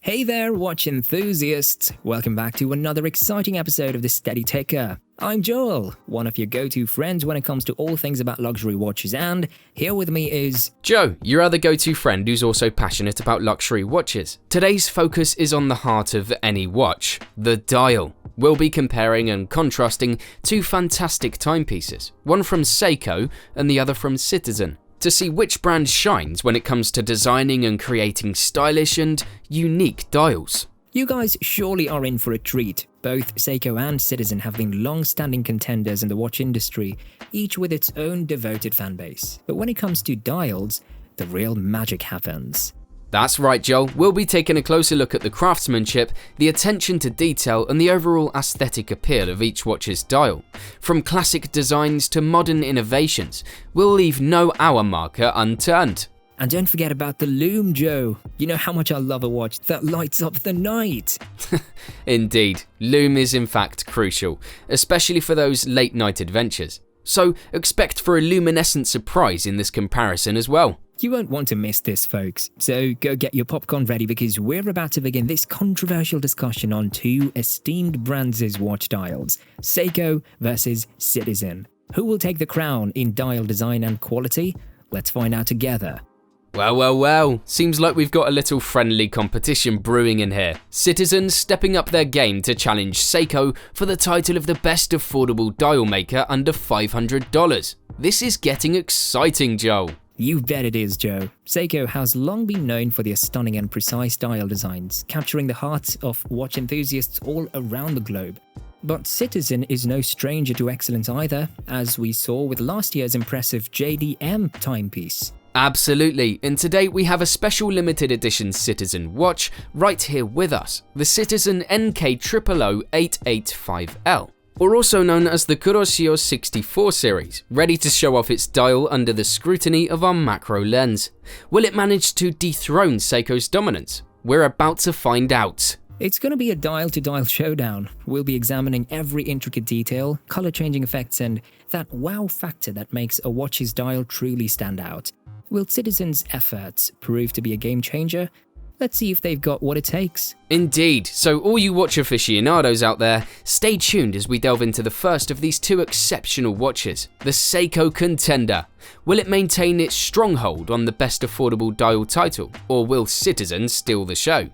Hey there, watch enthusiasts! Welcome back to another exciting episode of The Steady Ticker. I'm Joel, one of your go-to friends when it comes to all things about luxury watches, and here with me is... Joe, your other go-to friend who's also passionate about luxury watches. Today's focus is on the heart of any watch, the dial. We'll be comparing and contrasting two fantastic timepieces, one from Seiko and the other from Citizen, to see which brand shines when it comes to designing and creating stylish and unique dials. You guys surely are in for a treat. Both Seiko and Citizen have been long-standing contenders in the watch industry, each with its own devoted fanbase. But when it comes to dials, the real magic happens. That's right, Joel. We'll be taking a closer look at the craftsmanship, the attention to detail, and the overall aesthetic appeal of each watch's dial. From classic designs to modern innovations, we'll leave no hour marker unturned. And don't forget about the Lume, Joe. You know how much I love a watch that lights up the night. Indeed, Lume is in fact crucial, especially for those late night adventures. So expect for a luminescent surprise in this comparison as well. You won't want to miss this, folks. So go get your popcorn ready because we're about to begin this controversial discussion on two esteemed brands' watch dials, Seiko versus Citizen. Who will take the crown in dial design and quality? Let's find out together. Well, seems like we've got a little friendly competition brewing in here. Citizen stepping up their game to challenge Seiko for the title of the best affordable dial maker under $500. This is getting exciting, Joe. You bet it is, Joe. Seiko has long been known for their stunning and precise dial designs, capturing the hearts of watch enthusiasts all around the globe. But Citizen is no stranger to excellence either, as we saw with last year's impressive JDM timepiece. Absolutely, and today we have a special limited edition Citizen watch right here with us, the Citizen NK000885L. Or also known as the Kuroshio 64 series, ready to show off its dial under the scrutiny of our macro lens. Will it manage to dethrone Seiko's dominance? We're about to find out. It's going to be a dial-to-dial showdown. We'll be examining every intricate detail, color-changing effects, and that wow factor that makes a watch's dial truly stand out. Will Citizen's efforts prove to be a game changer? Let's see if they've got what it takes. Indeed, so all you watch aficionados out there, stay tuned as we delve into the first of these two exceptional watches, the Seiko Contender. Will it maintain its stronghold on the best affordable dial title, or will Citizen steal the show?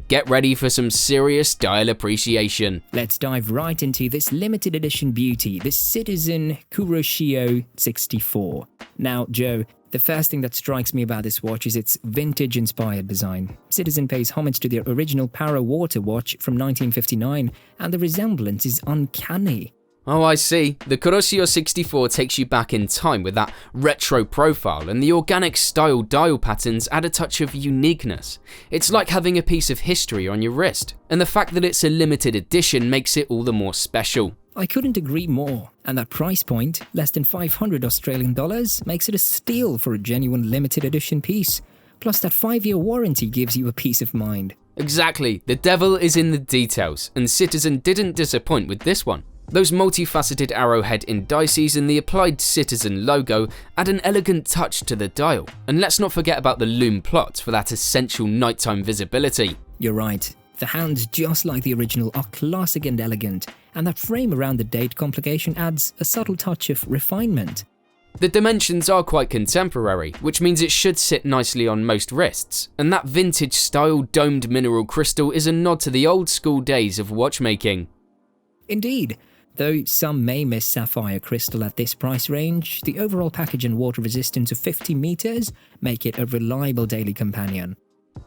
Get ready for some serious dial appreciation. Let's dive right into this limited edition beauty, the Citizen Kuroshio 64. Now, Joe, the first thing that strikes me about this watch is its vintage-inspired design. Citizen pays homage to their original Para water watch from 1959, and the resemblance is uncanny. Oh, I see. The Kuroshio 64 takes you back in time with that retro profile, and the organic style dial patterns add a touch of uniqueness. It's like having a piece of history on your wrist, and the fact that it's a limited edition makes it all the more special. I couldn't agree more, and that price point, less than $500 makes it a steal for a genuine limited edition piece. Plus that 5-year warranty gives you a peace of mind. Exactly, the devil is in the details, and Citizen didn't disappoint with this one. Those multifaceted arrowhead indices and the applied Citizen logo add an elegant touch to the dial, and let's not forget about the Lume plot for that essential nighttime visibility. You're right. The hands, just like the original, are classic and elegant, and that frame around the date complication adds a subtle touch of refinement. The dimensions are quite contemporary, which means it should sit nicely on most wrists, and that vintage-style domed mineral crystal is a nod to the old-school days of watchmaking. Indeed. Though some may miss sapphire crystal at this price range, the overall package and water resistance of 50 meters make it a reliable daily companion.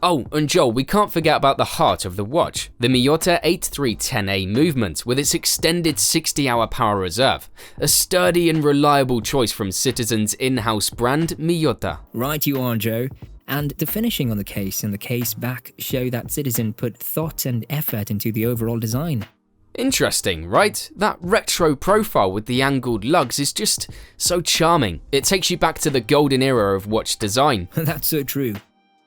Oh, and Joel, we can't forget about the heart of the watch, the Miyota 8310A movement with its extended 60-hour power reserve, a sturdy and reliable choice from Citizen's in-house brand, Miyota. Right you are, Joe. And the finishing on the case and the case back show that Citizen put thought and effort into the overall design. Interesting, right? That retro profile with the angled lugs is just so charming. It takes you back to the golden era of watch design. That's so true.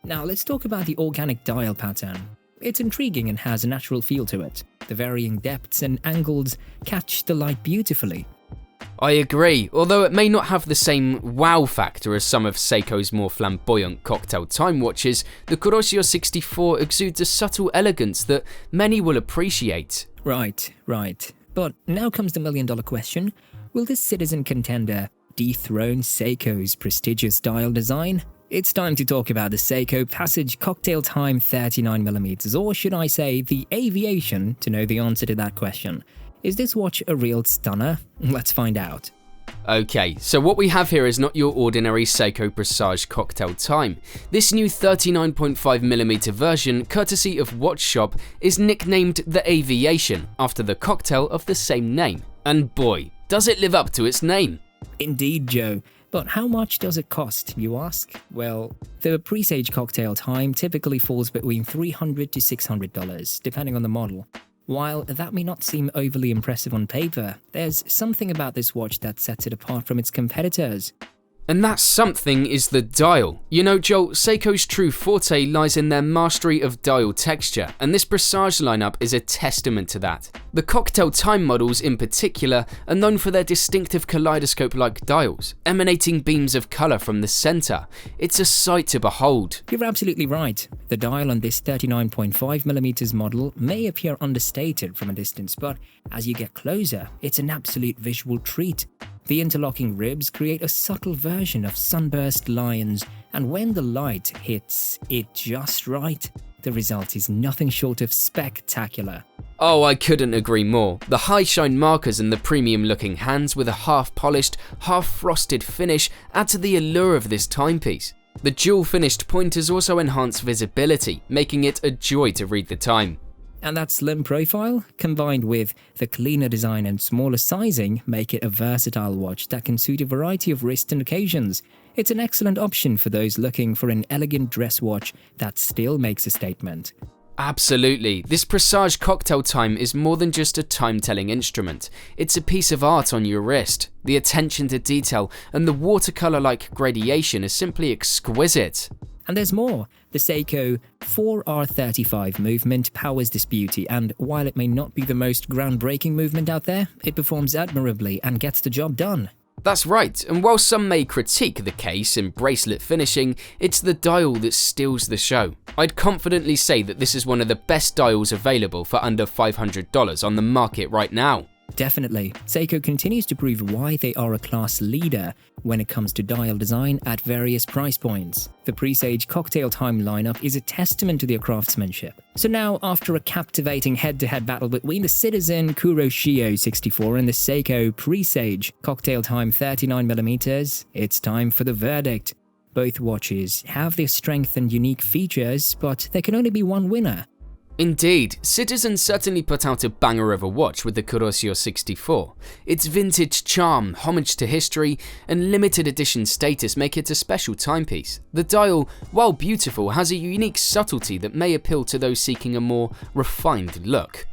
Now let's talk about the organic dial pattern. It's intriguing and has a natural feel to it. The varying depths and angles catch the light beautifully. I agree, although it may not have the same wow factor as some of Seiko's more flamboyant cocktail time watches, the Kuroshio 64 exudes a subtle elegance that many will appreciate. Right. But now comes the million-dollar question. Will this Citizen contender dethrone Seiko's prestigious dial design? It's time to talk about the Seiko PRESAGE Cocktail Time 39mm, or should I say the aviation, to know the answer to that question. Is this watch a real stunner? Let's find out. Okay, so what we have here is not your ordinary Seiko PRESAGE Cocktail Time. This new 39.5mm version, courtesy of Watch Shop, is nicknamed the Aviation, after the cocktail of the same name. And boy, does it live up to its name. Indeed, Joe. But how much does it cost, you ask? Well, the PRESAGE Cocktail Time typically falls between $300 to $600, depending on the model. While that may not seem overly impressive on paper, there's something about this watch that sets it apart from its competitors. And that something is the dial. You know, Joel, Seiko's true forte lies in their mastery of dial texture, and this PRESAGE lineup is a testament to that. The cocktail time models in particular are known for their distinctive kaleidoscope-like dials, emanating beams of colour from the centre. It's a sight to behold. You're absolutely right. The dial on this 39.5mm model may appear understated from a distance, but as you get closer, it's an absolute visual treat. The interlocking ribs create a subtle version of sunburst lions, and when the light hits it just right, the result is nothing short of spectacular. Oh, I couldn't agree more. The high shine markers and the premium looking hands with a half polished, half frosted finish add to the allure of this timepiece. The dual finished pointers also enhance visibility, making it a joy to read the time. And that slim profile, combined with the cleaner design and smaller sizing, make it a versatile watch that can suit a variety of wrist and occasions. It's an excellent option for those looking for an elegant dress watch that still makes a statement. Absolutely. This PRESAGE Cocktail Time is more than just a time-telling instrument. It's a piece of art on your wrist. The attention to detail and the watercolor-like gradation is simply exquisite. And there's more. The Seiko 4R35 movement powers this beauty, and while it may not be the most groundbreaking movement out there, it performs admirably and gets the job done. That's right, and while some may critique the case and bracelet finishing, it's the dial that steals the show. I'd confidently say that this is one of the best dials available for under $500 on the market right now. Definitely. Seiko continues to prove why they are a class leader when it comes to dial design at various price points. The PRESAGE Cocktail Time lineup is a testament to their craftsmanship. So now, after a captivating head-to-head battle between the Citizen Kuroshio 64 and the Seiko PRESAGE Cocktail Time 39mm, it's time for the verdict. Both watches have their strength and unique features, but there can only be one winner. Indeed, Citizen certainly put out a banger of a watch with the Kuroshio 64. Its vintage charm, homage to history, and limited edition status make it a special timepiece. The dial, while beautiful, has a unique subtlety that may appeal to those seeking a more refined look.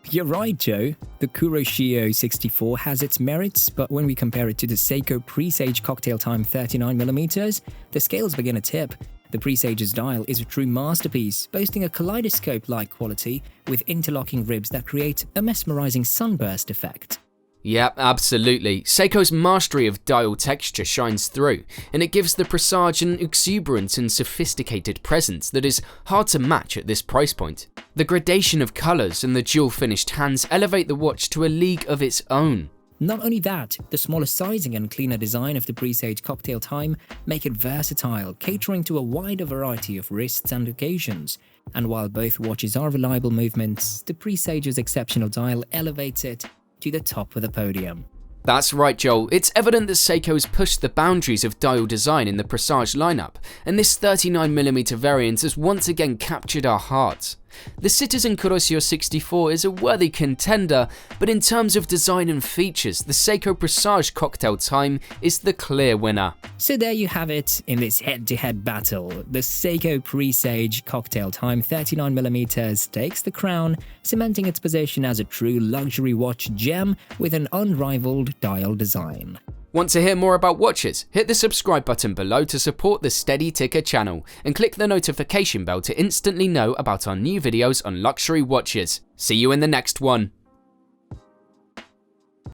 You're right, Joe. The Kuroshio 64 has its merits, but when we compare it to the Seiko PRESAGE Cocktail Time 39mm, the scales begin to tip. The PRESAGE's dial is a true masterpiece, boasting a kaleidoscope-like quality with interlocking ribs that create a mesmerizing sunburst effect. Yep, absolutely. Seiko's mastery of dial texture shines through, and it gives the PRESAGE an exuberant and sophisticated presence that is hard to match at this price point. The gradation of colors and the dual-finished hands elevate the watch to a league of its own. Not only that, the smaller sizing and cleaner design of the PRESAGE Cocktail Time make it versatile, catering to a wider variety of wrists and occasions. And while both watches are reliable movements, the PRESAGE's exceptional dial elevates it to the top of the podium. That's right, Joel. It's evident that Seiko's pushed the boundaries of dial design in the PRESAGE lineup, and this 39mm variant has once again captured our hearts. The Citizen Kuroshio 64 is a worthy contender, but in terms of design and features, the Seiko PRESAGE Cocktail Time is the clear winner. So there you have it in this head-to-head battle. The Seiko PRESAGE Cocktail Time 39mm takes the crown, cementing its position as a true luxury watch gem with an unrivaled dial design. Want to hear more about watches? Hit the subscribe button below to support the Steady Ticker channel, and click the notification bell to instantly know about our new videos on luxury watches. See you in the next one.